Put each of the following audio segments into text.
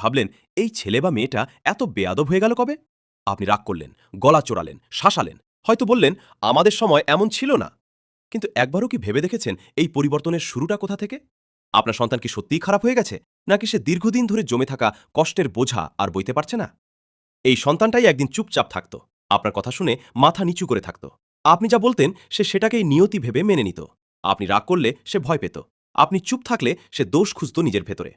ভাবলেন এই ছেলে বা মেয়েটা এত বেয়াদব হয়ে গেল কবে? আপনি রাগ করলেন, গলা চড়ালেন, শাসালেন, হয়তো বললেন আমাদের সময় এমন ছিল না। কিন্তু একবারও কি ভেবে দেখেছেন এই পরিবর্তনের শুরুটা কোথা থেকে? আপনার সন্তান কি সত্যিই খারাপ হয়ে গেছে, নাকি সে দীর্ঘদিন ধরে জমে থাকা কষ্টের বোঝা আর বইতে পারছে না? এই সন্তানটাই একদিন চুপচাপ থাকত, আপনার কথা শুনে মাথা নিচু করে থাকত। আপনি যা বলতেন সে সেটাকেই নিয়তি ভেবে মেনে নিত। আপনি রাগ করলে সে ভয় পেত, আপনি চুপ থাকলে সে দোষ খুঁজত নিজের ভেতরে।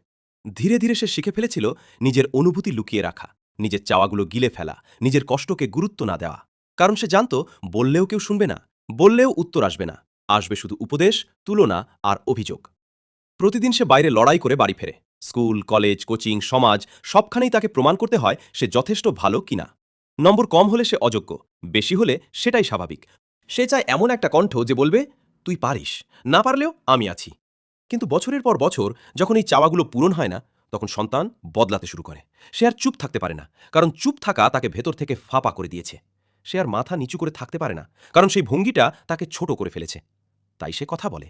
ধীরে ধীরে সে শিখে ফেলেছিল নিজের অনুভূতি লুকিয়ে রাখা, নিজের চাওয়াগুলো গিলে ফেলা, নিজের কষ্টকে গুরুত্ব না দেওয়া। কারণ সে জানত বললেও কেউ শুনবে না, বললেও উত্তর আসবে না, আসবে শুধু উপদেশ, তুলনা আর অভিযোগ। প্রতিদিন সে বাইরে লড়াই করে বাড়ি ফেরে। স্কুল, কলেজ, কোচিং, সমাজ সবখানেই তাকে প্রমাণ করতে হয় সে যথেষ্ট ভালো কিনা। নম্বর কম হলে সে অযোগ্য, বেশি হলে সেটাই স্বাভাবিক। সে চায় এমন একটা কণ্ঠ যে বলবে তুই পারিস, না পারলেও আমি আছি। কিন্তু বছরের পর বছর যখন এই চাওয়াগুলো পূরণ হয় না, তখন সন্তান বদলাতে শুরু করে। সে আর চুপ থাকতে পারে না, কারণ চুপ থাকা তাকে ভেতর থেকে ফাঁপা করে দিয়েছে। সে আর মাথা নিচু করে থাকতে পারে না, কারণ সেই ভঙ্গিটা তাকে ছোট করে ফেলেছে। তাই সে কথা বলে,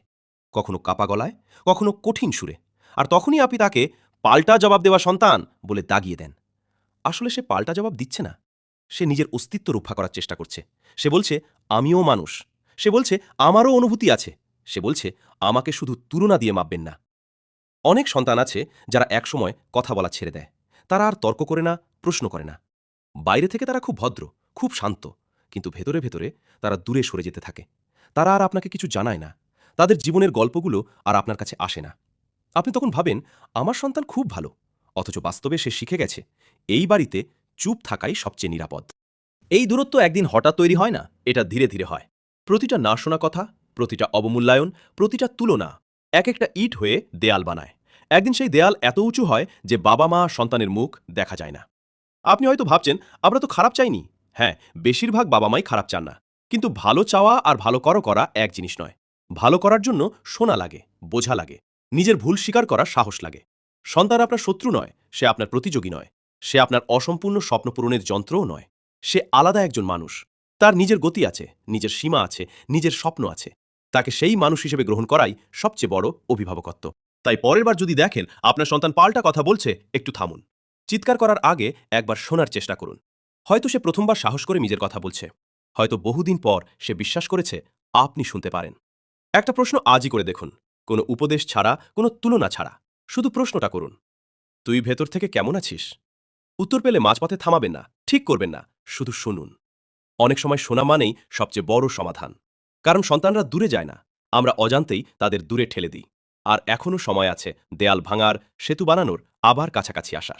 কখনো কাপা গলায়, কখনো কঠিন সুরে। আর তখনই আপনি তাকে পাল্টা জবাব দেওয়া সন্তান বলে দাগিয়ে দেন। আসলে সে পাল্টা জবাব দিচ্ছে না, সে নিজের অস্তিত্ব রক্ষা করার চেষ্টা করছে। সে বলছে আমিও মানুষ, সে বলছে আমারও অনুভূতি আছে, সে বলছে আমাকে শুধু তুলনা দিয়ে মাপবেন না। অনেক সন্তান আছে যারা একসময় কথা বলা ছেড়ে দেয়। তারা আর তর্ক করে না, প্রশ্ন করে না। বাইরে থেকে তারা খুব ভদ্র, খুব শান্ত, কিন্তু ভেতরে ভেতরে তারা দূরে সরে যেতে থাকে। তারা আর আপনাকে কিছু জানায় না, তাদের জীবনের গল্পগুলো আর আপনার কাছে আসে না। আপনি তখন ভাবেন আমার সন্তান খুব ভালো, অথচ বাস্তবে সে শিখে গেছে এই বাড়িতে চুপ থাকাই সবচেয়ে নিরাপদ। এই দূরত্ব একদিন হঠাৎ তৈরি হয় না, এটা ধীরে ধীরে হয়। প্রতিটা না শোনা কথা, প্রতিটা অবমূল্যায়ন, প্রতিটা তুলনা এক একটা ইট হয়ে দেয়াল বানায়। একদিন সেই দেয়াল এত উঁচু হয় যে বাবা মা সন্তানের মুখ দেখা যায় না। আপনি হয়তো ভাবছেন আমরা তো খারাপ চাইনি। হ্যাঁ, বেশিরভাগ বাবা মাই খারাপ চান না। কিন্তু ভালো চাওয়া আর ভালো করা এক জিনিস নয়। ভালো করার জন্য শোনা লাগে, বোঝা লাগে, নিজের ভুল স্বীকার করার সাহস লাগে। সন্তান আপনার শত্রু নয়, সে আপনার প্রতিযোগী নয়, সে আপনার অসম্পূর্ণ স্বপ্ন পূরণের যন্ত্রও নয়। সে আলাদা একজন মানুষ, তার নিজের গতি আছে, নিজের সীমা আছে, নিজের স্বপ্ন আছে। তাকে সেই মানুষ হিসেবে গ্রহণ করাই সবচেয়ে বড় অভিভাবকত্ব। তাই পরের বার যদি দেখেন আপনার সন্তান পাল্টা কথা বলছে, একটু থামুন। চিৎকার করার আগে একবার শোনার চেষ্টা করুন। হয়তো সে প্রথমবার সাহস করে নিজের কথা বলছে, হয়তো বহুদিন পর সে বিশ্বাস করেছে আপনি শুনতে পারেন। একটা প্রশ্ন আজই করে দেখুন, কোনো উপদেশ ছাড়া, কোনো তুলনা ছাড়া। শুধু প্রশ্নটা করুন, তুই ভেতর থেকে কেমন আছিস? উত্তর পেলে মাঝপথে থামাবেন না, ঠিক করবেন না, শুধু শুনুন। অনেক সময় শোনা মানেই সবচেয়ে বড় সমাধান। কারণ সন্তানরা দূরে যায় না, আমরা অজান্তেই তাদের দূরে ঠেলে দিই। আর এখনও সময় আছে দেয়াল ভাঙার, সেতু বানানোর, আবার কাছাকাছি আসার।